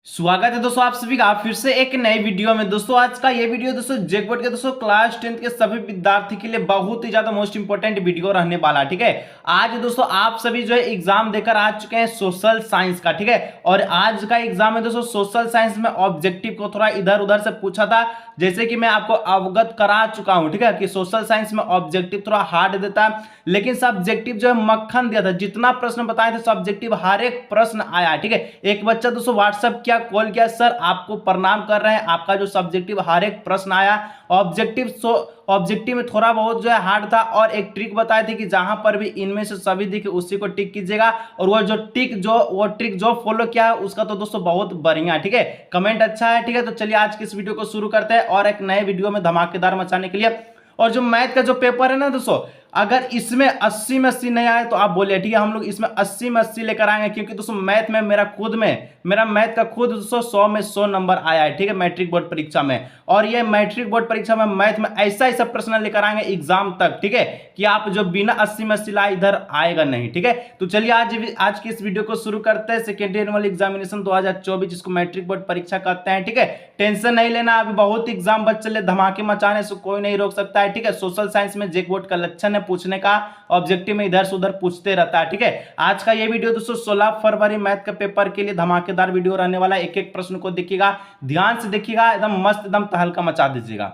स्वागत है दोस्तों आप सभी का फिर से एक नई वीडियो में। दोस्तों आज का ये वीडियो दोस्तों जैकपॉट के दोस्तों क्लास 10th के सभी विद्यार्थी के लिए बहुत ही ज्यादा मोस्ट इंपोर्टेंट वीडियो रहने वाला है। ठीक है, आज दोस्तों आप सभी जो है एग्जाम देकर आ चुके हैं सोशल साइंस का। ठीक है, और आज का एग्जाम है दोस्तों सोशल साइंस में ऑब्जेक्टिव को थोड़ा इधर उधर से पूछा था, जैसे कि मैं आपको अवगत करा चुका हूं। ठीक है, कि सोशल साइंस में ऑब्जेक्टिव थोड़ा हार्ड देता है, लेकिन सब्जेक्टिव जो है मक्खन दिया था। जितना प्रश्न बताए थे सब्जेक्टिव हर एक प्रश्न आया। ठीक है, एक बच्चा दोस्तों व्हाट्सएप किया, कॉल किया, सर आपको प्रणाम कर रहे हैं, आपका जो सब्जेक्टिव हर एक प्रश्न आया। ऑब्जेक्टिव में थोड़ा बहुत जो है हार्ड था, और एक ट्रिक बताई थी कि जहां पर भी इनमें से सभी दिखे उसी को टिक कीजिएगा, और वो ट्रिक जो फॉलो किया है उसका तो दोस्तों बहुत बढ़िया। ठीक है, कमेंट अच्छा है। ठीक है, तो चलिए आज की इस वीडियो को शुरू करते हैं और एक नए वीडियो में धमाकेदार मचाने के लिए। और जो मैथ का जो पेपर है ना दोस्तों, अगर इसमें 80 में 80 नहीं आए तो आप बोलिए। ठीक है, हम लोग इसमें 80 में 80 लेकर आएंगे, क्योंकि दोस्तों मैथ में मेरा मैथ का खुद दोस्तों 100 में 100 नंबर आया है। ठीक है, मैट्रिक बोर्ड परीक्षा में। और ये मैट्रिक बोर्ड परीक्षा में मैथ में ऐसा प्रश्न लेकर आएंगे एग्जाम तक। ठीक है, कि आप जो बिना 80 में 80 लाए इधर आएगा नहीं। ठीक है, तो चलिए आज की इस वीडियो को शुरू करते हैं। सेकेंड एनुअल एग्जामिनेशन 2024 जिसको मैट्रिक बोर्ड परीक्षा कहते हैं। ठीक है, टेंशन नहीं लेना, अभी बहुत एग्जाम बच चले, धमाके मचाने से कोई नहीं रोक सकता है। ठीक है, सोशल साइंस में जैकपॉट का लक्षण है पूछने का, ऑब्जेक्टिव में इधर से उधर पूछते रहता है। ठीक है, आज का ये वीडियो दोस्तों 16 फरवरी मैथ का पेपर के लिए धमाकेदार वीडियो रहने वाला है। एक एक प्रश्न को देखिएगा, ध्यान से देखिएगा, एकदम मस्त, एकदम तहलका मचा दीजिएगा।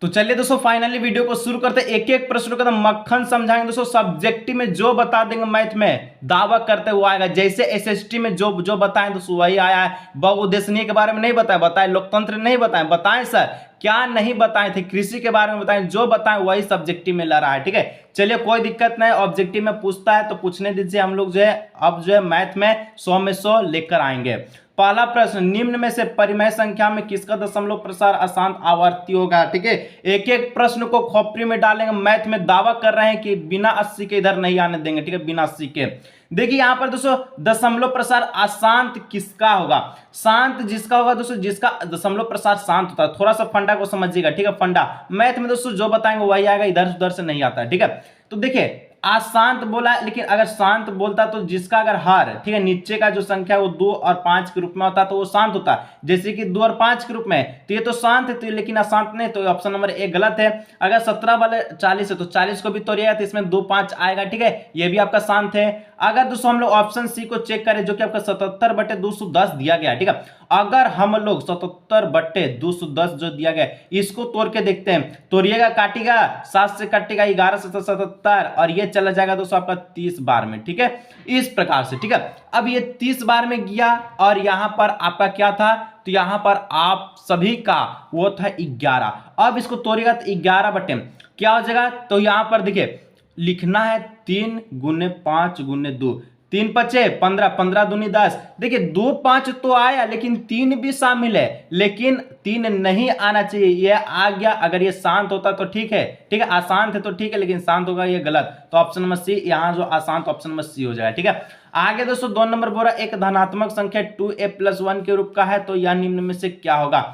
तो चलिए दोस्तों फाइनली वीडियो को शुरू करते हैं। एक एक प्रश्न को एकदम मक्खन समझाएंगे दोस्तों। सब्जेक्टिव में जो बता देंगे मैथ में दावा करते हुए आएगा, जैसे एसएसटी में जो बताएं दोस्तों वही आया है। बहुउद्देशीय के बारे में नहीं बताए, लोकतंत्र नहीं बताएं सर क्या नहीं बताए थे, कृषि के बारे में बताएं, जो बताएं वही सब्जेक्टिव में ला रहा है। ठीक है, चलिए कोई दिक्कत नहीं, ऑब्जेक्टिव में पूछता है तो पूछने दीजिए। हम लोग जो है अब जो है मैथ में 100 में 100 लेकर आएंगे। पहला प्रश्न, निम्न में से परिमेय संख्या में किसका दशमलव प्रसार अशांत आवर्ती होगा। ठीक है, एक एक प्रश्न को खोपड़ी में डालेंगे। मैथ में दावा कर रहे हैं कि बिना 80 के इधर नहीं आने देंगे। ठीक है, बिना 80 के। देखिए यहां पर दोस्तों दशमलव प्रसार अशांत किसका होगा, शांत जिसका होगा दोस्तों, जिसका दशमलव प्रसार शांत होता है। थोड़ा सा फंडा को समझिएगा। ठीक है, फंडा मैथ में दोस्तों जो बताएंगे वही आएगा, इधर उधर से नहीं आता है। ठीक है, तो देखिए अशांत बोला, लेकिन अगर शांत बोलता तो जिसका अगर हर ठीक है नीचे का जो संख्या है वो 2 और 5 के रूप में होता तो वो शांत होता, जैसे कि 2 और 5 के रूप में, तो ये तो शांत है, तो लेकिन अशांत नहीं, तो ऑप्शन नंबर 1 गलत है। अगर 17 वाले 40 है तो 40 को भी तोड़िएगा तो इसमें 2 5 आएगा। ठीक है, ये भी आपका शांत है। अगर दोस्तों हम लोग ऑप्शन सी को चेक करें, जो कि आपका 77/210 दिया गया। ठीक है, अगर हम लोग 77/210 जो दिया गया इसको तोड़ के देखते हैं, तोड़िएगा काटिएगा, 7 से कटेगा 11 से 77, और ये चला जाएगा दोस्तों आपका 30 बार में। ठीक है, इस प्रकार से। ठीक है, अब ये 30 बार में गया, और यहां पर आपका क्या था, तो यहां पर आप सभी का वो था 11। अब इसको तोड़िएगा तो 11 बटे क्या हो जाएगा, तो यहां पर देखिए लिखना है 3 गुने 5 गुने 2, 3 पचे 15, 15 दूनी 10। देखिए 2 5 तो आया, लेकिन 3 भी शामिल है, लेकिन 3 नहीं आना चाहिए, ये आ गया। अगर ये शांत होता तो ठीक है। ठीक है, अशांत है तो ठीक है, लेकिन शांत होगा ये गलत, तो ऑप्शन नंबर सी, यहाँ जो अशांत ऑप्शन नंबर सी हो जाएगा। ठीक है, आगे दोस्तों 2 नंबर बोला एक धनात्मक संख्या 2a+1 के रूप का है, तो यह निम्न में से क्या होगा।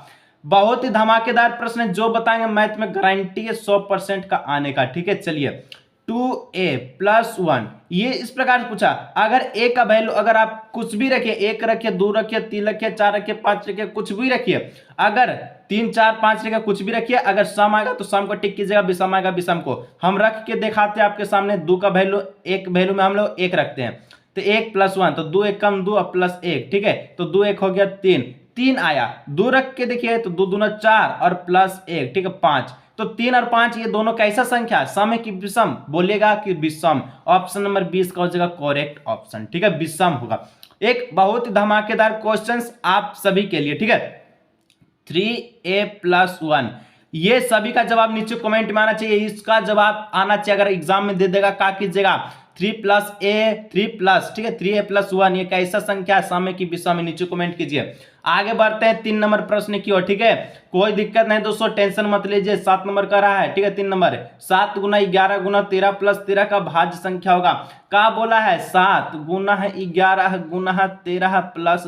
बहुत ही धमाकेदार प्रश्न है, जो बताएंगे मैथ में गारंटी है 100% का आने का। ठीक है, चलिए 2a+1 ये इस प्रकार से पूछा। अगर a का वैल्यू अगर आप कुछ भी रखिए, 1 रखिए, 2 रखिए, 3 रखिए, 4 रखिए, 5 रखिए, कुछ भी रखिए, अगर 3 4 5 रखिए, कुछ भी रखिए, अगर सम आएगा तो सम को टिक कीजिएगा, विषम आएगा विषम को। हम रख के दिखाते हैं आपके सामने। 2 का वैल्यू, एक वैल्यू में हम लोग 1 रखते हैं, तो 1+1, तो 2 1 कम 2 और प्लस 1। ठीक है, तो 2 1 हो गया 3 आया। 2 रख के देखिए तो 2 दूना 4 और प्लस 1। ठीक है, 5। तो 3 और 5 ये दोनों कैसा संख्या, सम है कि विषम, बोलिएगा कि विषम। ऑप्शन नंबर 20 का हो जाएगा करेक्ट ऑप्शन। ठीक है, विषम होगा। एक बहुत ही धमाकेदार क्वेश्चन आप सभी के लिए। ठीक है, 3a+1 ये सभी का जवाब नीचे कमेंट में आना चाहिए, इसका जवाब आना चाहिए। अगर एग्जाम में दे देगा क्या कीजिएगा, 3+, ठीक है, 3a+1 ये कैसा संख्या, सम है कि विषम है, नीचे कमेंट कीजिए। आगे बढ़ते हैं 3 नंबर प्रश्न की ओर। ठीक है, कोई दिक्कत नहीं दोस्तों, टेंशन मत लीजिए। 7 नंबर का रहा है। ठीक है, 3 नंबर 7 गुना 11 गुना 13 प्लस 13 का भाज्य संख्या होगा। क्या बोला है, 7 गुना है 11 गुना 13 प्लस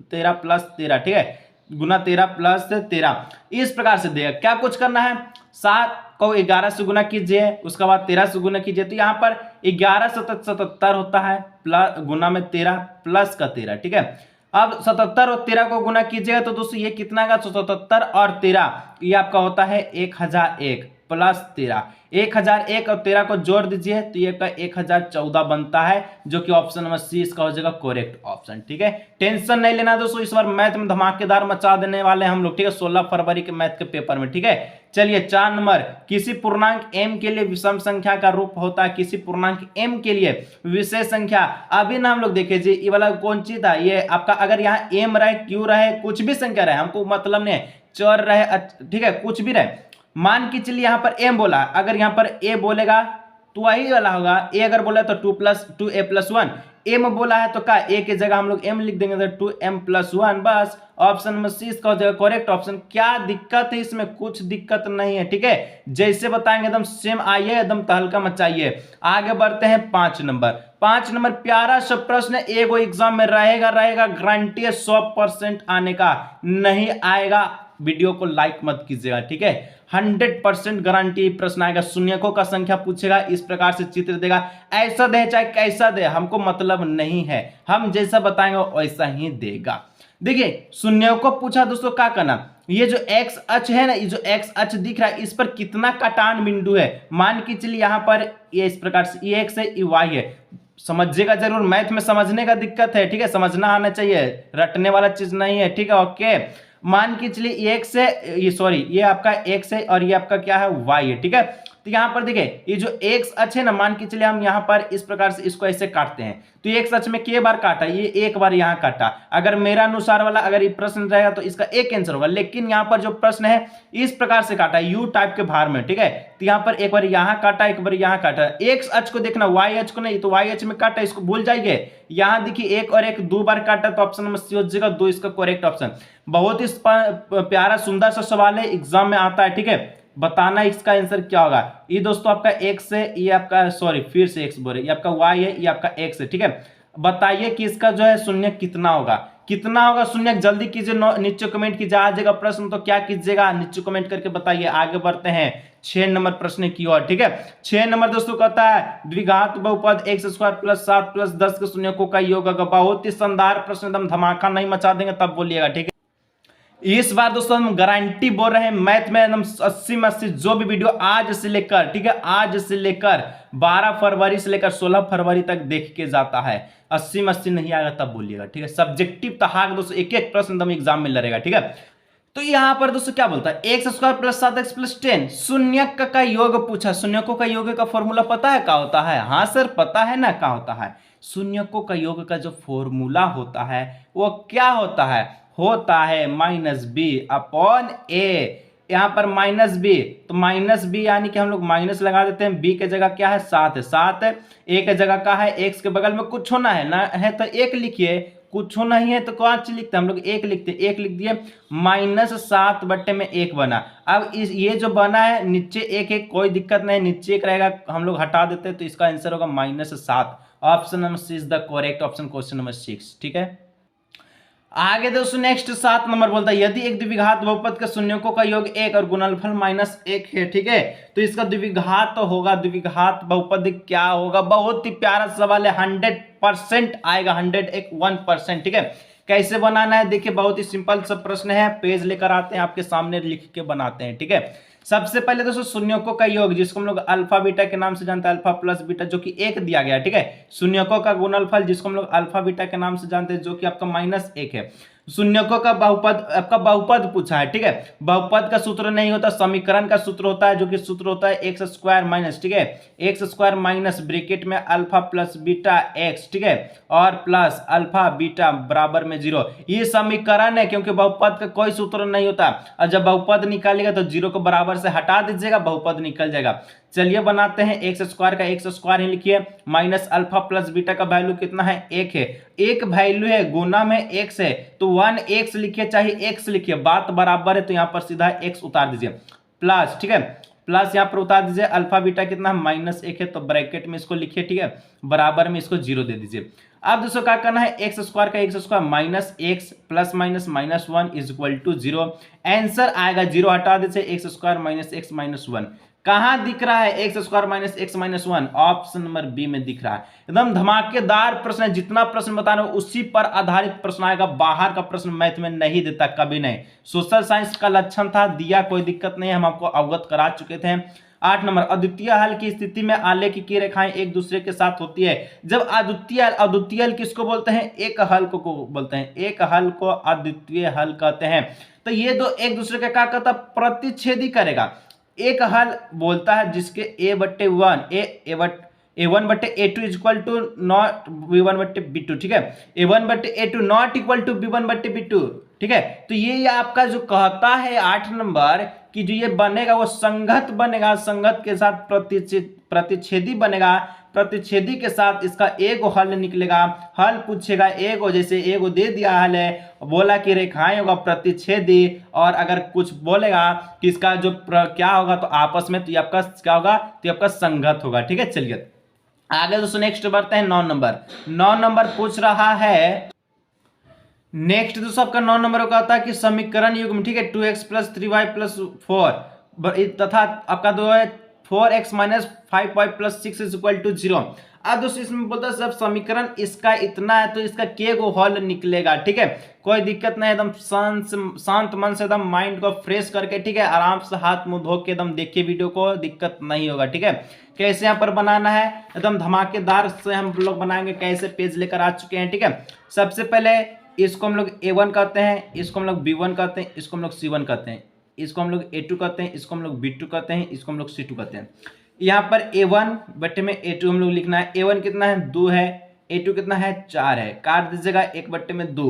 13 प्लस 13। ठीक है, गुना 13 प्लस 13 इस प्रकार से देगा। क्या कुछ करना है, 7 को 11 से गुना कीजिए, उसके बाद 13 से गुना कीजिए, तो यहाँ पर 11 77 होता है, प्लस गुना में 13 प्लस का 13। ठीक है, अब 77 और 13 को गुना कीजिएगा तो दोस्तों ये कितना का 77 और 13 ये आपका होता है 1001 प्लस 13। 1001 और 13 को जोड़ दीजिए तो ये का 1014 बनता है, जो कि ऑप्शन नंबर सी इसका हो जाएगा करेक्ट ऑप्शन। ठीक है, टेंशन नहीं लेना दोस्तों, इस बार मैथ में धमाकेदार मचा देने वाले हैं हम लोग। ठीक है, 16 फरवरी के मैथ के पेपर में। ठीक है, चलिए 4 नंबर, किसी पूर्णांक m के लिए विषम संख्या का रूप होता है। किसी पूर्णांक m के लिए विशेष संख्या, अभी ना हम लोग देखे जी ये वाला कौन चीज था, ये आपका अगर यहाँ m रहे q रहे कुछ भी संख्या रहे, हमको मतलब नहीं है, चर रहे, ठीक है कुछ भी रहे, मान के चलिए यहाँ पर m बोला, अगर यहाँ पर a बोलेगा तो वही वाला होगा, a अगर बोला तो 2a+1, m बोला है तो का a की जगह हम लोग m लिख देंगे तो 2m+1, बस ऑप्शन नंबर सी इसका हो जाएगा करेक्ट ऑप्शन। क्या दिक्कत है इसमें, कुछ दिक्कत नहीं है। ठीक है, जैसे बताएंगे एकदम सेम आइए, एकदम तहलका मचाइए। आगे बढ़ते हैं 5 नंबर। 5 नंबर प्यारा सा प्रश्न है, एगो एग्जाम में रहेगा गारंटी है 100% आने का, नहीं आएगा वीडियो को लाइक मत कीजिएगा। ठीक है, 100% गारंटी प्रश्न आएगा। शून्यकों का संख्या पूछेगा, इस प्रकार से चित्र देगा, ऐसा दे चाहे कैसा दे हमको मतलब नहीं है, हम जैसा बताएंगे वैसा ही देगा। देखिए शून्यों को पूछा दोस्तों, क्या करना, ये जो x अक्ष है ना, ये जो x अक्ष दिख रहा है इस पर कितना काटान बिंदु है, मान के चलिए यहाँ पर ये इस प्रकार से ये x है ये y है, समझिएगा जरूर, मैथ में समझने का दिक्कत है। ठीक है, समझना आना चाहिए, रटने वाला चीज नहीं है। ठीक है, ओके, मान के चलिए ये x है, ये सॉरी ये आपका x है और ये आपका क्या है y है। ठीक है, तो यहाँ पर देखिए ये जो x अक्ष है ना, मान के चलिए हम यहाँ पर इस प्रकार से इसको ऐसे काटते हैं, तो ये x अक्ष में के बार काटा, ये एक बार यहाँ काटा। अगर मेरा अनुसार वाला अगर ये प्रश्न रहेगा तो इसका एक आंसर होगा, लेकिन यहाँ पर जो प्रश्न है इस प्रकार से काटा यू टाइप के भार में। ठीक है, तो यहाँ पर एक बार यहाँ काटा एक बार यहाँ काटा, x अक्ष को देखना y अक्ष को नहीं, तो y अक्ष में काटा, इसको भूल जाइए। यहाँ देखिए एक और एक 2 बार काटा, तो ऑप्शन नंबर सी हो जाएगा 2 इसका करेक्ट ऑप्शन। बहुत ही प्यारा सुंदर सा सवाल है, एग्जाम में आता है। ठीक है, बताना इसका आंसर क्या होगा। ये दोस्तों आपका x है, ये आपका सॉरी फिर से x बोले, ये आपका y है, ये आपका x है। ठीक है, बताइए कि इसका जो है शून्य कितना होगा, कितना होगा शून्य, जल्दी कीजिए, नीचे कमेंट कीजिए। आ जाएगा प्रश्न तो क्या कीजिएगा, नीचे कमेंट करके बताइए। आगे बढ़ते हैं 6 नंबर प्रश्न की ओर। ठीक है, 6 नंबर दोस्तों कहता है द्विघात बहुपद x² + 7 + 10 के शून्यकों का योग होगा। बहुत ही शानदार प्रश्न, एकदम धमाका नहीं मचा देंगे तब बोलिएगा। ठीक है, इस बार दोस्तों हम गारंटी बोल रहे हैं, मैथ में एकदम 80 में 80, जो भी वीडियो आज से लेकर, ठीक है आज से लेकर 12 फरवरी से लेकर 16 फरवरी तक देख के जाता है, 80 में 80 नहीं आएगा तब बोलिएगा। ठीक है, सब्जेक्टिव तहाक दोस्तों, एक एक प्रश्न एकदम एग्जाम में लड़ेगा। ठीक है, तो यहाँ पर दोस्तों क्या बोलता है, x² + 7x + 10 शून्यक का योग पूछा। शून्यकों का योग का फॉर्मूला पता है क्या होता है? हाँ सर पता है ना क्या होता है। शून्यकों का योग का जो फॉर्मूला होता है वो क्या होता है -b/a। यहाँ पर -b, तो -b यानी कि हम लोग माइनस लगा देते हैं, b के जगह क्या है 7 है, 7 है, a के जगह क्या है, x के बगल में कुछ होना है ना, है तो 1 लिखिए, कुछ नहीं है तो कौन सी लिखते हैं हम लोग, 1 लिखते हैं, 1 लिख दिए, -7/1 बना। अब इस ये जो बना है नीचे 1 है, कोई दिक्कत नहीं, नीचे 1 रहेगा, हम लोग हटा देते हैं, तो इसका आंसर होगा -7। Option number C is the correct option, question number 6। ठीक है, आगे दोस्तों नेक्स्ट 7 नंबर बोलता है यदि एक द्विघात बहुपद के शून्यकों का योग 1 और गुणनफल -1 है। ठीक है, तो इसका द्विघात तो होगा, द्विघात बहुपद क्या होगा, बहुत ही प्यारा सवाल है, 100% आएगा, 101%। ठीक है, कैसे बनाना है देखिए, बहुत ही सिंपल सा प्रश्न है, पेज लेकर आते हैं आपके सामने, लिख के बनाते हैं। ठीक है, सबसे पहले दोस्तों शून्यकों का योग, जिसको हम लोग अल्फा बीटा के नाम से जानते हैं, अल्फा प्लस बीटा, जो कि 1 दिया गया। ठीक है, शून्यकों का गुणनफल, जिसको हम लोग अल्फा बीटा के नाम से जानते हैं, जो कि आपका -1 है। शून्यकों का बहुपद, आपका बहुपद पूछा है। ठीक है, बहुपद का सूत्र नहीं होता, समीकरण का सूत्र होता है, जो कि सूत्र होता है x² माइनस, ठीक है, x² माइनस ब्रैकेट में अल्फा प्लस बीटा x, ठीक है, और प्लस अल्फा बीटा बराबर में 0। ये समीकरण है, क्योंकि बहुपद का कोई सूत्र नहीं होता, और जब बहुपद निकालेगा तो 0 को बराबर से हटा दीजिएगा, बहुपद निकल जाएगा। चलिए बनाते हैं, x² का x² ही लिखिए, माइनस अल्फा प्लस बीटा का वैल्यू कितना है, 1 है, एक वैल्यू है, गुना में x है, तो 1x लिखिए चाहे x लिखिए, बात बराबर है, तो यहाँ पर सीधा x उतार दीजिए, प्लस, ठीक है, प्लस यहाँ पर उतार दीजिए, अल्फा बीटा कितना है -1 है, तो ब्रैकेट में इसको लिखिए, ठीक है, बराबर में इसको 0 दे दीजिए। अब दोस्तों क्या करना है, x² का x² minus x plus minus -1 is equal to 0। Answer आएगा 0, हटा दीजिए x² माइनस x माइनस 1, कहाँ दिख रहा है X square minus X minus one? Option number B में दिख रहा है। एकदम धमाकेदार प्रश्न है, जितना प्रश्न बताना उसी पर आधारित प्रश्न आएगा, बाहर का प्रश्न मैथ में नहीं देता, कभी नहीं। सोशल साइंस का लक्षण था, दिया, कोई दिक्कत नहीं, हम आपको अवगत करा चुके थे। 8 नंबर, अद्वितीय हल की स्थिति में आलेख की रेखाएं एक दूसरे के साथ होती है। जब अद्वितीय हल किसको बोलते हैं? एक हल को बोलते हैं, एक हल को अद्वितीय हल कहते हैं। तो ये दो एक दूसरे का क्या करता? प्रतिच्छेदी करेगा। एक हल बोलता है जिसके a/1 equal to not b1/b2, ठीक है, a1/a2 not equal to b1/b2, ठीक है। तो ये आपका जो कहता है 8 नंबर कि जो ये बनेगा वो संगत बनेगा, संगत के साथ प्रतिच्छेदी बनेगा, प्रतिच्छेदी के साथ इसका एगो हल निकलेगा। हल पूछेगा एगो, जैसे एगो दे दिया हल है, बोला कि रेखाएं होगा प्रतिच्छेदी, और अगर कुछ बोलेगा कि इसका जो क्या होगा तो आपस में, तो ये आपका क्या होगा? तो ये आपका संगत होगा, ठीक है। चलिए आगे दोस्तों नेक्स्ट बढ़ते हैं। 9 नंबर, 9 नंबर पूछ रहा है, नेक्स्ट दोस्तों आपका 9 नंबर का होता है कि समीकरण युग्म, ठीक है, 2x + 3y + 4 तथा आपका दो है 4x - 5y + 6 = 0। अब दोस्तों इसमें बोलता है सब समीकरण इसका इतना है तो इसका के गो हल निकलेगा, ठीक है, कोई दिक्कत नहीं, एकदम शांत मन से एकदम माइंड को फ्रेश करके, ठीक है, आराम से हाथ मुंह धो के एकदम देखिए वीडियो को, दिक्कत नहीं होगा, ठीक है। कैसे यहाँ पर बनाना है, एकदम धमाकेदार से हम लोग बनाएंगे, कैसे पेज लेकर आ चुके हैं, ठीक है। सबसे पहले इसको हम लोग A1 कहते हैं, इसको हम लोग B1 कहते हैं, इसको हम लोग C1 कहते हैं, इसको हम लोग A2 कहते हैं, इसको हम लोग B2 कहते हैं, इसको हम लोग C2 कहते हैं। यहाँ पर A1 बट्टे में A2 हम लोग लिखना है। A1 कितना है? 2 है। A2 कितना है? 4 है। काट दीजिएगा 1 बट्टे में 2।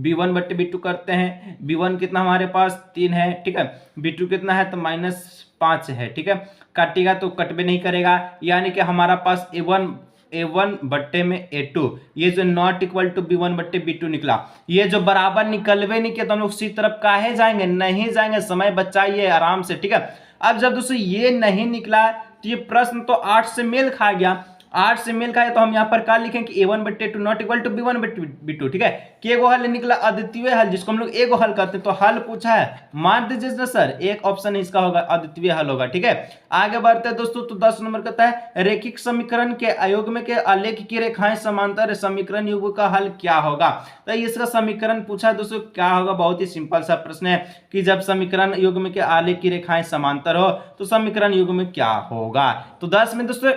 B1 बट्टे B2 करते हैं। B1 कितना हमारे पास? 3 है, ठीक है। B2 कितना है? तो -5 है, ठीक है। काटिएगा तो कटबे नहीं करेगा, यानी कि हमारा पास A1 बट्टे में A2, ये जो नॉट इक्वल टू B1 बट्टे B2 निकला, ये जो बराबर निकलवे नहीं किया तो हम लोग उसी तरफ काहे जाएंगे? नहीं जाएंगे, समय बचाइए आराम से, ठीक है। अब जब दोस्तों ये नहीं निकला तो ये प्रश्न तो 8 से मेल खा गया, 8 से मेल खाया तो हम यहाँ पर क्या लिखें कि A1 बट्टे 2 नॉट इक्वल टू B1 बट्टे B2, ठीक है। कि एगो हल निकला अद्वितीय हल, जिसको हम लोग एगो हल कहते हैं, तो हल पूछा है, मान दीजिए ना सर, एक ऑप्शन इसका होगा अद्वितीय हल होगा, ठीक है। आगे बढ़ते हैं दोस्तों, तो 10 नंबर कहता है रैखिक समीकरण के अयुग्म के आलेख की रेखाएं समांतर समीकरण युग्म का हल क्या होगा? तो इसका समीकरण पूछा है दोस्तों, क्या होगा? बहुत ही सिंपल सा प्रश्न है कि जब समीकरण युग्म के आलेख की रेखाएं समांतर हो तो समीकरण युग्म क्या होगा? तो 10 में दोस्तों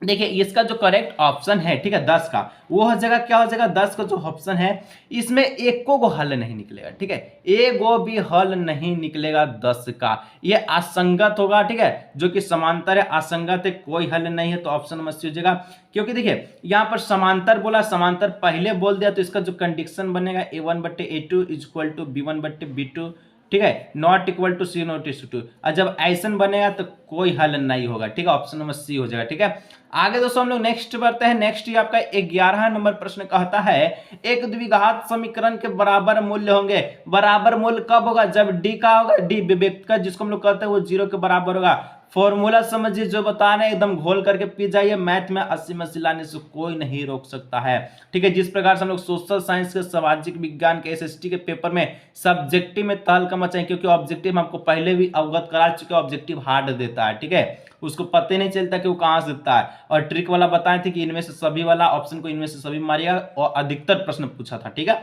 देखिए इसका जो करेक्ट ऑप्शन है, ठीक है, 10 का, वो हो जाएगा, क्या हो जाएगा? 10 का जो ऑप्शन है इसमें एक को हल नहीं निकलेगा, ठीक है, एगो भी हल नहीं निकलेगा 10 का, ये असंगत होगा, ठीक है, जो कि समांतर है, असंगत है, कोई हल नहीं है, तो ऑप्शन नंबर सी हो जाएगा। क्योंकि देखिए यहाँ पर समांतर बोला, समांतर पहले बोल दिया, तो इसका जो कंडीशन बनेगा A1 बट्टे A2 इक्वल टू B1 बट्टे B2, ठीक है, not equal to C not equal to, और जब ऐसन बनेगा तो कोई हल नहीं होगा, ठीक है, ऑप्शन नंबर सी हो जाएगा, ठीक है। आगे दोस्तों हम लोग नेक्स्ट बढ़ते हैं। नेक्स्ट ये आपका 11 नंबर प्रश्न कहता है एक द्विघात समीकरण के बराबर मूल्य होंगे। बराबर मूल्य कब होगा? जब डी का होगा, डी विवेक का जिसको हम लोग कहते हैं वो 0 के बराबर होगा। फॉर्मूला समझिए, जो बता रहे हैं एकदम घोल करके पी जाइए, मैथ में 80 लाने से कोई नहीं रोक सकता है, ठीक है। जिस प्रकार से हम लोग सोशल साइंस के, सामाजिक विज्ञान के, एसएसटी के पेपर में सब्जेक्टिव में तहलका मचाएं, क्योंकि ऑब्जेक्टिव हमको पहले भी अवगत करा चुके, ऑब्जेक्टिव हार्ड देता है, ठीक है, उसको पता नहीं चलता कि वो कहां से देता है। और ट्रिक वाला बताए थे कि इनमें से सभी वाला ऑप्शन को इनमें से सभी मारिएगा, और अधिकतर प्रश्न पूछा था, ठीक है।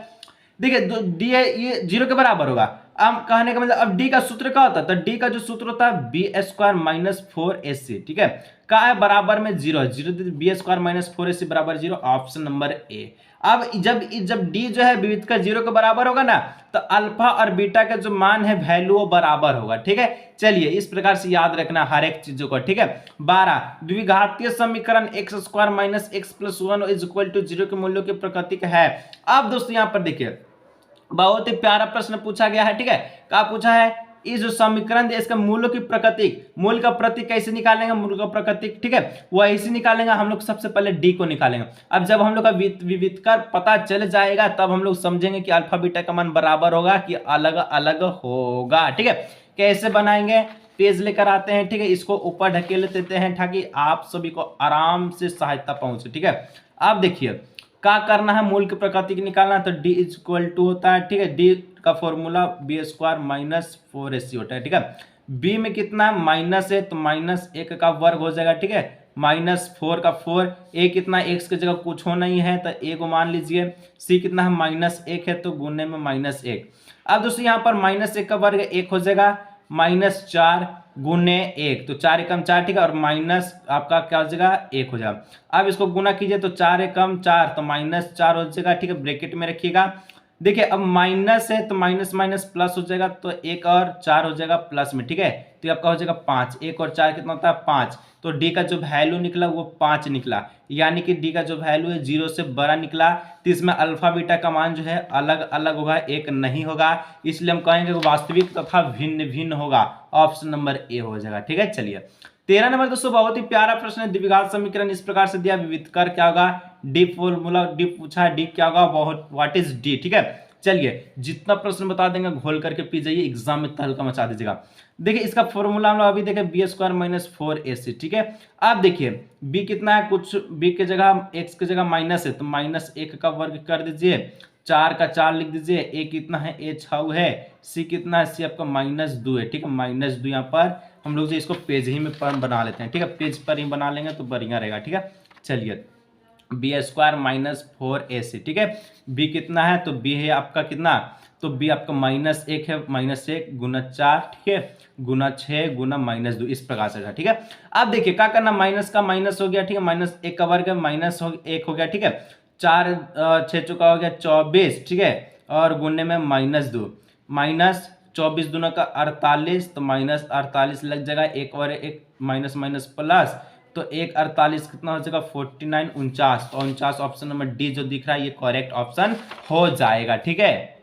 देखिए डी है, ये 0 के बराबर होगा। अब कहने का मतलब, अब डी का सूत्र क्या होता है? तो डी का जो सूत्र होता है b² - 4ac, ठीक है, का है बराबर में 0, b² - 4ac बराबर 0, ऑप्शन नंबर ए। अब जब डी जो है विविध का 0 के बराबर होगा ना, तो अल्फा और बीटा का जो मान है वैल्यू वो बराबर होगा, ठीक है। चलिए इस प्रकार से याद रखना हर एक चीजों को, ठीक है। 12 द्विघातीय समीकरण x² - x + 1 = 0 के मूल्यों की प्रकृति है। अब दोस्तों यहाँ पर देखिए बहुत ही प्यारा प्रश्न पूछा गया है, ठीक है। क्या पूछा है? इस जो समीकरण है इसका मूल्यों की प्रकृति, मूल का प्रतीक कैसे निकालेंगे? मूल का प्रकृति, ठीक है, वो ऐसे निकालेंगे। हम लोग सबसे पहले डी को निकालेंगे। अब जब हम लोग का विविधकर पता चल जाएगा तब हम लोग समझेंगे कि अल्फा बीटा का मान बराबर होगा कि अलग अलग होगा, ठीक है। कैसे बनाएंगे? पेज लेकर आते हैं, ठीक है, इसको ऊपर ढकेल देते हैं ताकि आप सभी को आराम से सहायता पहुंचे, ठीक है। अब देखिए क्या करना है, मूल की प्रकृति निकालना, तो d इक्वल टू होता है, ठीक है, d का फॉर्मूला b² - 4ac होता है, ठीक है। बी में कितना है माइनस है, तो -1 का वर्ग हो जाएगा, ठीक है, -4 का 4, ए कितना एक्स की जगह कुछ हो नहीं है तो ए को मान लीजिए, सी कितना है -1 है तो गुने में -1। अब दोस्तों यहाँ पर -1 का वर्ग 1 हो जाएगा, -4 गुने 1, तो 4 एकम 4, ठीक है, और माइनस आपका क्या हो जाएगा 1 हो जाएगा। अब इसको गुना कीजिए तो 4 एकम 4, तो -4 हो जाएगा, ठीक है, ब्रैकेट में रखिएगा। देखिए अब माइनस है तो माइनस माइनस प्लस हो जाएगा, तो 1 और 4 हो जाएगा प्लस में, ठीक है, तो ये आपका हो जाएगा 5, 1 और 4 कितना होता है 5, तो डी का जो वैल्यू निकला वो 5 निकला, यानी कि डी का जो वैल्यू है 0 से बड़ा निकला, तो इसमें अल्फा बीटा का मान जो है अलग अलग होगा, एक नहीं होगा, इसलिए हम कहेंगे वास्तविक तथा भिन्न भिन्न होगा, ऑप्शन नंबर ए हो जाएगा, ठीक है। चलिए 13 नंबर दोस्तों बहुत ही प्यारा प्रश्न है, द्विघात समीकरण इस प्रकार से दिया, विविध कर क्या होगा, डी फॉर्मूला, डी पूछा है, डी क्या होगा, बहुत व्हाट इज डी, ठीक है। चलिए जितना प्रश्न बता देंगे घोल करके पी जाइए, एग्जाम में तहलका मचा दीजिएगा। देखिए इसका फॉर्मूला हम लोग अभी देखें, बी स्क्वायर माइनस 4ac, ठीक है। अब देखिए बी कितना है, कुछ बी के जगह एक्स की जगह माइनस है तो -1 का वर्ग कर दीजिए, 4 का 4 लिख दीजिए, ए कितना है ए 6 है, सी कितना है सी आपका -2 है, ठीक है, -2 यहाँ पर हम लोग जो इसको पेज ही में बना लेते हैं, ठीक है, पेज पर ही बना लेंगे तो बढ़िया रहेगा, ठीक है। चलिए बी स्क्वायर -4ac, ठीक है, बी कितना है तो बी है आपका कितना, तो बी आपका -1 है, -1 गुना 4, ठीक है, गुना 6 गुना -2 इस प्रकार से था, ठीक है। अब देखिए क्या करना, माइनस का माइनस हो गया, ठीक है, -1 का वर्ग -1 हो गया, ठीक है, 4 6 चौका हो गया 24, ठीक है, और गुने में -2, -24 दूना का 48, तो -48 लग जाएगा, एक और एक माइनस माइनस प्लस, तो 1 48 कितना हो जाएगा 49 49, तो 49 ऑप्शन नंबर डी जो दिख रहा है ये करेक्ट ऑप्शन हो जाएगा, ठीक है।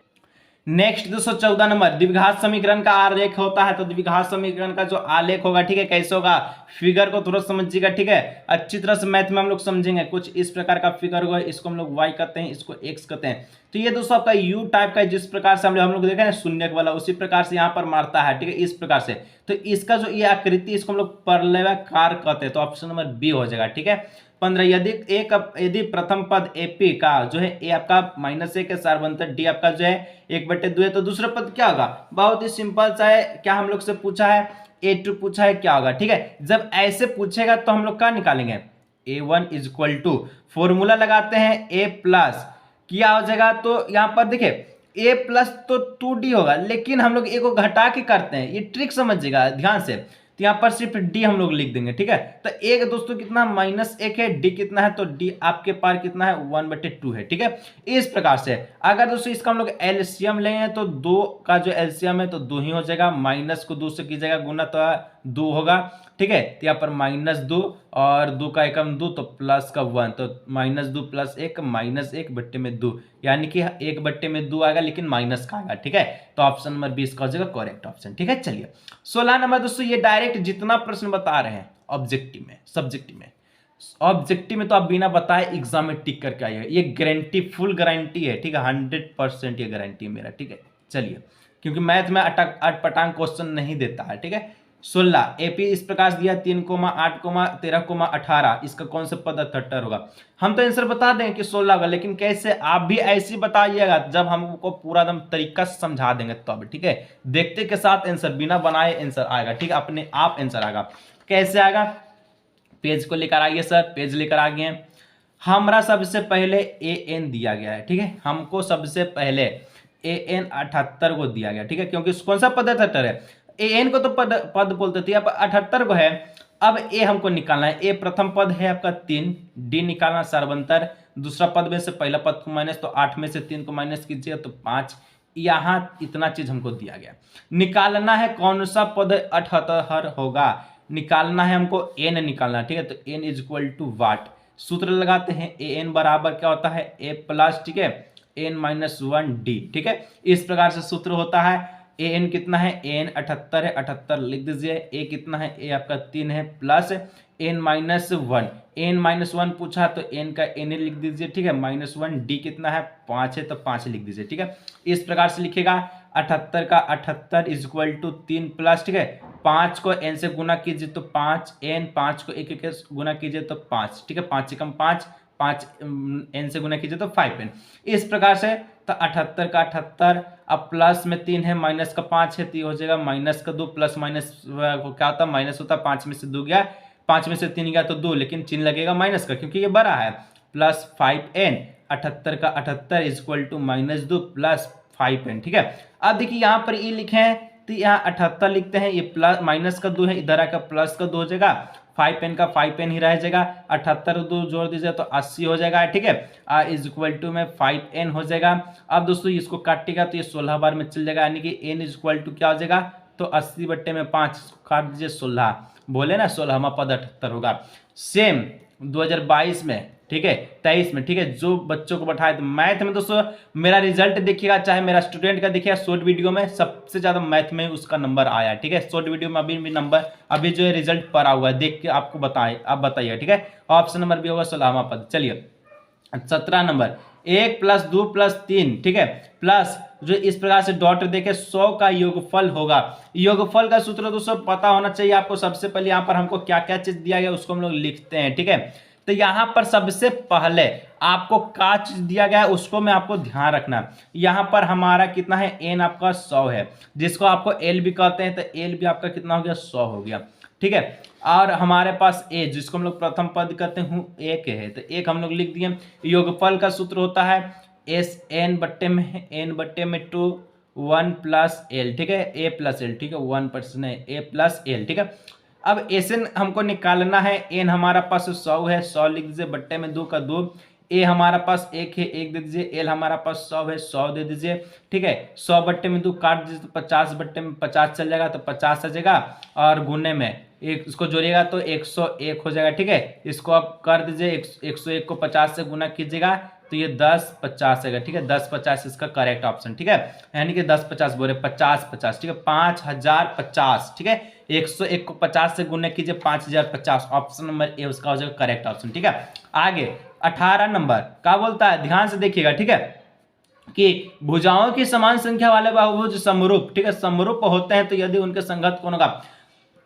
नेक्स्ट 214 नंबर, द्विघात समीकरण का आलेख होता है, तो द्विघात समीकरण का जो आलेख होगा, ठीक है, कैसे होगा, फिगर को थोड़ा समझिएगा, ठीक है, अच्छी तरह से मैथ में हम लोग समझेंगे। कुछ इस प्रकार का फिगर होगा, इसको हम लोग वाई कहते हैं, इसको एक्स कहते हैं, तो ये दोस्तों आपका यू टाइप का, जिस प्रकार से हम लोग देखे ना शून्य वाला, उसी प्रकार से यहाँ पर मारता है, ठीक है, इस प्रकार से, तो इसका जो ये आकृति इसको हम लोग परलेवाकार कहते हैं, तो ऑप्शन नंबर बी हो जाएगा, ठीक है। 15, यदि प्रथम पद एपी का जो है ए आपका -1 है, सार्वंतर डी आपका जो है 1/2 है, तो दूसरा पद क्या होगा, बहुत ही सिंपल सा है, क्या हम लोग से पूछा है a2 पूछा है, क्या होगा, ठीक है। जब ऐसे पूछेगा तो हम लोग क्या निकालेंगे, a1 इक्वल टू फॉर्मूला लगाते हैं a प्लस क्या हो जाएगा, तो यहाँ पर देखिए a प्लस तो 2d होगा, लेकिन हम लोग a को घटा के करते हैं, ये ट्रिक समझिएगा ध्यान से, तो यहाँ पर सिर्फ d हम लोग लिख देंगे, ठीक है। तो एक दोस्तों कितना -1 है, d कितना है, तो d आपके पास कितना है 1/2 है, ठीक है। इस प्रकार से अगर दोस्तों इसका हम लोग एलसीएम लेंगे तो 2 का जो एलसीएम है तो 2 ही हो जाएगा, माइनस को 2 से कीजिएगा गुना तो 2 होगा, ठीक है, तो यहाँ पर -2 और 2 का एकम 2 तो प्लस का 1, तो -2 प्लस 1 -1/2, यानी कि 1/2 आएगा लेकिन माइनस का आएगा, ठीक है, तो ऑप्शन नंबर 20 का हो जाएगा करेक्ट ऑप्शन, ठीक है। चलिए 16 नंबर दोस्तों, ये डायरेक्ट जितना प्रश्न बता रहे हैं ऑब्जेक्टिव में, सब्जेक्टिव में, ऑब्जेक्टिव में तो आप बिना बताए एग्जाम में टिक करके आइएगा, ये गारंटी, फुल गारंटी है, ठीक है, 100% ये गारंटी है मेरा, ठीक है। चलिए क्योंकि मैथ में अटपटांग क्वेश्चन नहीं देता है, ठीक है। 16 एपी इस प्रकार से दिया 3, 8, 13, 18, इसका कौन सा पद 78 होगा, हम तो आंसर बता दें कि 16 होगा, लेकिन कैसे, आप भी ऐसे ही बताइएगा जब हमको पूरा दम तरीका से समझा देंगे तब, ठीक है, देखते के साथ आंसर, बिना बनाए आंसर आएगा, ठीक है, अपने आप आंसर आएगा। कैसे आएगा, पेज को लेकर आइए सर, पेज लेकर आ गए, हमारा सबसे पहले an दिया गया है, ठीक है, हमको सबसे पहले an 78 को दिया गया, ठीक है, क्योंकि कौन सा पद 78 है, an को तो पद बोलते थे, अब 78 को है। अब a हमको निकालना है, a प्रथम पद है आपका 3, d निकालना सार्वंतर, दूसरा पद में से पहला पद को माइनस, तो 8 में से 3 को माइनस कीजिएगा तो 5, यहाँ इतना चीज हमको दिया गया, निकालना है कौन सा पद 78 होगा, निकालना है हमको n निकालना, ठीक है, तो n इज इक्वल टू वाट, सूत्र लगाते हैं, an बराबर क्या होता है a प्लस, ठीक है, n -1 d, ठीक है, इस प्रकार से सूत्र होता है। an कितना है, an 78 है, 78 लिख दीजिए, a कितना है, a आपका 3 है, प्लस n -1 पूछा तो n का n लिख दीजिए, ठीक है, -1 d कितना है 5 है तो 5 लिख दीजिए, ठीक है, इस प्रकार से लिखेगा 78 का 78 इज इक्वल टू 3 प्लस, ठीक है, 5 को n से गुना कीजिए तो 5 n, 5 को 1 1 गुना कीजिए तो 5, ठीक है, 5 एकम 5 5 n से गुना कीजिए तो 5n, इस प्रकार से तो 78 का 78, अब प्लस में 3 है, माइनस का 5 है, तो ये हो जाएगा माइनस का 2, प्लस माइनस क्या होता है, माइनस होता है, 5 में से 2 गया, 5 में से 3 गया तो 2, लेकिन चिन्ह लगेगा माइनस का क्योंकि ये बड़ा है, प्लस 5n, 78 का 78 is equal to -2 plus 5n। ठीक है, अब देखिए यहाँ पर ये लिखे हैं तो यहाँ 78 लिखते हैं, ये प्लस माइनस का 2 है, इधर आकर प्लस का 2 हो जाएगा, 5n का 5n ही रह जाएगा, 78 2 जोड़ दीजिए तो 80 हो जाएगा। ठीक है, इज इक्वल टू में 5n हो जाएगा। अब दोस्तों इसको काटिएगा तो ये 16 बार में चल जाएगा, यानी कि n इज इक्वल टू क्या हो जाएगा, तो 80/5 काट दीजिए 16, बोले ना 16वां पद 78 होगा। सेम 2022 में, ठीक है, 23 में, ठीक है, जो बच्चों को बैठाए तो मैथ में दोस्तों मेरा रिजल्ट देखिएगा, चाहे मेरा स्टूडेंट का देखिएगा, शॉर्ट वीडियो में सबसे ज्यादा मैथ में उसका नंबर आया। ठीक है, शॉर्ट वीडियो में अभी भी नंबर अभी जो है रिजल्ट पड़ा हुआ है, देख के आपको बताए, आप बताइए। ठीक है, ऑप्शन नंबर भी होगा 16वां पद। चलिए 17 नंबर, 1 + 2 + 3, ठीक है, प्लस जो इस प्रकार से डॉट देके 100 का योगफल होगा। योगफल का सूत्र दोस्तों पता होना चाहिए आपको। सबसे पहले यहाँ पर हमको क्या क्या चीज दिया गया उसको हम लोग लिखते हैं। ठीक है, तो यहाँ पर सबसे पहले आपको क्या चीज दिया गया है उसको मैं आपको ध्यान रखना। यहाँ पर हमारा कितना है, n आपका 100 है, जिसको आपको l भी कहते हैं, तो l भी आपका कितना हो गया, 100 हो गया। ठीक है, और हमारे पास a जिसको हम लोग प्रथम पद कहते हैं 1 है, तो 1 हम लोग लिख दिए। योगफल का सूत्र होता है n/2 1 + l। ठीक है, a + l, ठीक है, 1% है, a + l। ठीक है, अब एन हमको निकालना है। एन हमारा पास 100 है, 100 लिख दीजिए, बट्टे में 2 का 2। ए हमारा पास 1 है, 1 दे दीजिए। एल हमारा पास 100 है, 100 दे दीजिए। ठीक है, 100 बट्टे में 2 काट दीजिए तो 50 बट्टे में 50 चल जाएगा, तो 50 आ जाएगा, और गुने में एक इसको जोड़िएगा तो 101 हो जाएगा। ठीक है, इसको आप कर दीजिए, 101 को 50 से गुना कीजिएगा तो ये 1050 आएगा। ठीक है, 1050 इसका करेक्ट ऑप्शन। ठीक है, यानी कि 1050 बोले 5050। ठीक है, 5050। ठीक है, 101 को 50 से गुना कीजिए, 5050। ऑप्शन नंबर ए उसका हो जाएगा करेक्ट ऑप्शन। ठीक है, आगे 18 नंबर क्या बोलता है, ध्यान से देखिएगा। ठीक है, कि भुजाओं की समान संख्या वाले बहुभुज समरूप, ठीक है, समरूप होते हैं तो यदि उनके संगत कोण का,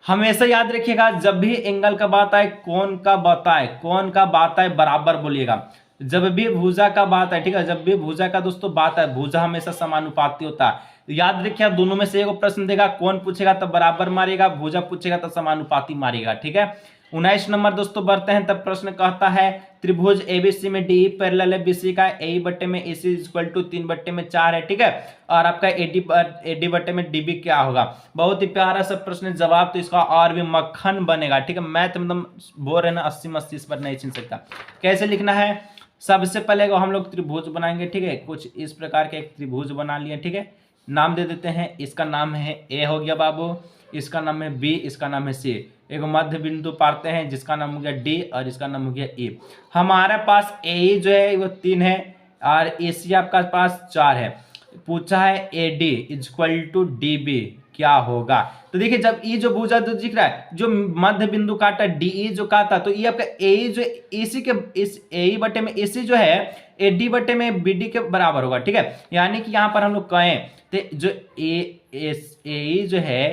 हमेशा याद रखिएगा जब भी एंगल का बात आए, कोण का बात आए, कोण का बात आए बराबर बोलिएगा। जब भी भुजा का बात है, ठीक है, जब भी भुजा का दोस्तों बात है, भुजा हमेशा समानुपाती होता है। याद रखिए दोनों में से एक प्रश्न देगा, कोण पूछेगा तो बराबर मारेगा, भुजा पूछेगा तो समानुपाती मारेगा। ठीक है, 19 नंबर दोस्तों बढ़ते हैं, तब प्रश्न कहता है त्रिभुज एबीसी में डी पैरेलल है बीसी का, ए बट्टे में एसी इक्वल टू 3/4 है। ठीक है, और आपका एडी बट्टे में डीबी क्या होगा। बहुत ही प्यारा सा प्रश्न, जवाब तो इसका और भी मक्खन बनेगा। ठीक है, मैथ मतलब बोल रहे ना 80 में 80 पर नहीं छीन सकता। कैसे लिखना है, सबसे पहले हम लोग त्रिभुज बनाएंगे। ठीक है, कुछ इस प्रकार के एक त्रिभुज बना लिए। ठीक है, नाम दे देते हैं, इसका नाम है ए हो गया बाबू, इसका नाम है बी, इसका नाम है सी। एक मध्य बिंदु पाते हैं जिसका नाम हो गया डी और इसका नाम हो गया ई। हमारे पास ए जो है वो 3 है और ए सी आपका पास 4 है। पूछा है A D equal to D B क्या होगा। तो देखिए जब ई जो भुजा जो दिख रहा है, जो मध्य बिंदु काटा डी ई जो काटा, तो ये आपका ए जो एसी के इस ए बटे में एसी जो है ए डी बटे में बी डी के बराबर होगा। ठीक है, यानी कि यहाँ पर हम लोग कहें तो जो ए जो है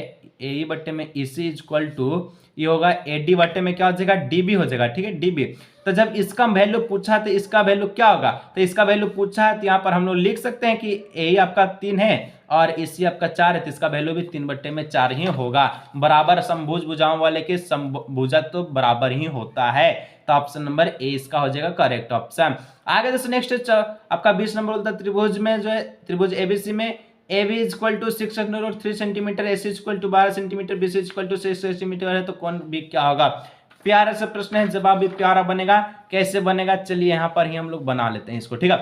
ए बटे में एसी इक्वल टू ये होगा ए डी बटे में क्या हो जाएगा, डी बी हो जाएगा। ठीक है, डी बी। तो जब इसका वैल्यू पूछा तो इसका वैल्यू क्या होगा, तो इसका वैल्यू पूछा है तो यहाँ पर हम लोग लिख सकते हैं कि ए आपका 3 है और एसी आपका 4 है, तो इसका वैल्यू भी 3/4 ही होगा। बराबर समभुज भुजाओं वाले के भुजा तो बराबर ही होता है, तो ऑप्शन नंबर ए इसका हो जाएगा करेक्ट ऑप्शन। आगे दोस्तों नेक्स्ट आपका 20 नंबर बोलता है त्रिभुज में जो है त्रिभुज एबीसी में AB equal to 603 centimetre, AC equal to 12 centimetre, BC equal to 6 centimetre है, तो कौन भी क्या होगा। प्यारा सा प्रश्न है, जवाब भी प्यारा बनेगा। कैसे बनेगा चलिए यहाँ पर ही हम लोग बना लेते हैं इसको। ठीक है,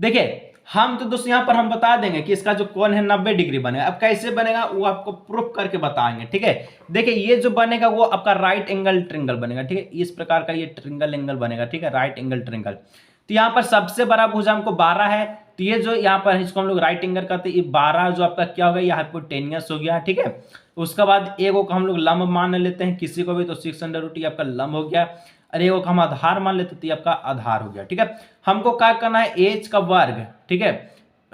देखिए हम तो दोस्तों यहाँ पर हम बता देंगे कि इसका जो कोण है 90 डिग्री बनेगा। अब कैसे बनेगा वो आपको प्रूफ करके बताएंगे। ठीक है, देखिए ये जो बनेगा वो आपका राइट एंगल ट्रिंगल बनेगा। ठीक है, इस प्रकार का ये ट्रिंगल एंगल बनेगा। ठीक है, राइट एंगल ट्रिंगल। तो यहाँ पर सबसे बड़ा भुजा हमको 12 है, तो ये जो यहाँ पर इसको हम लोग राइट एंगल करते हैं, ये 12 जो आपका क्या होगा, ये हाइपोटेनियस हो गया। ठीक है, उसके बाद एगो को हम लोग लंब मान लेते हैं किसी को भी, तो 6√2 आपका लंब हो गया। अरे एगो को हम आधार मान लेते तो आपका आधार हो गया। ठीक है, हमको क्या करना है, एच का वर्ग। ठीक है,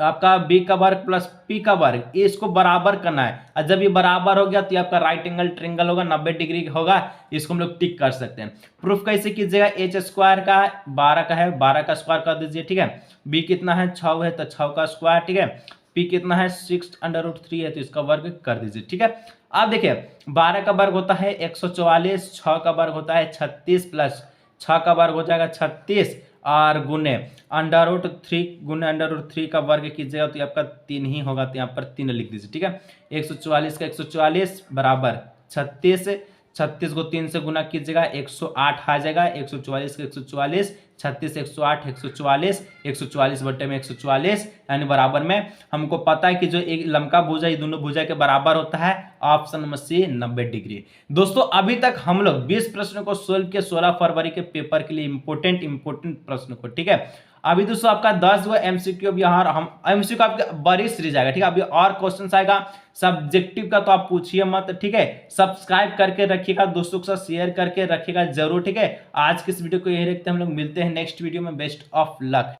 आपका बी का वर्ग प्लस पी का वर्ग, ये इसको बराबर करना है। और जब ये बराबर हो गया तो ये आपका राइट एंगल ट्रायंगल होगा, 90 डिग्री होगा। इसको हम लोग टिक कर सकते हैं। प्रूफ कैसे कीजिएगा, एच स्क्वायर का 12 का है, 12 का स्क्वायर कर दीजिए, ठीक है। बी कितना है 6 है तो 6 का स्क्वायर, ठीक है। पी कितना है 6√3 है तो इसका वर्ग कर दीजिए, ठीक है। अब देखिए 12 का वर्ग होता है 144, 6 का वर्ग होता है 36 प्लस 6 का वर्ग हो जाएगा 36 और गुने √3 गुने √3 का वर्ग कीजिएगा तो आपका 3 ही होगा, तो यहाँ पर 3 लिख दीजिए, ठीक है। 144 का 144 बराबर 36, 36 को 3 से गुना कीजिएगा 108 आ जाएगा। 144 का 144, 36 108 144, 144 बटे में 144 यानी बराबर में हमको पता है कि जो एक लंबका भुजा ये दोनों भुजा के बराबर होता है। Option number C 90 degree. दोस्तों अभी तक हम लोग 20 प्रश्नों को सोल्व किया 16 फरवरी के पेपर के लिए इंपोर्टेंट प्रश्न को, ठीक है। अभी दोस्तों आपका 10 गो एमसीक्यू यहाँ हम एमसीक्यू आपका बड़ी सीरीज आएगा, ठीक है। अभी और क्वेश्चन आएगा सब्जेक्टिव का तो आप पूछिए मत, ठीक है। सब्सक्राइब करके रखिएगा, दोस्तों के साथ शेयर करके रखिएगा जरूर, ठीक है। आज की इस वीडियो को यही रखते हैं, हम लोग मिलते हैं नेक्स्ट वीडियो में। Best of luck.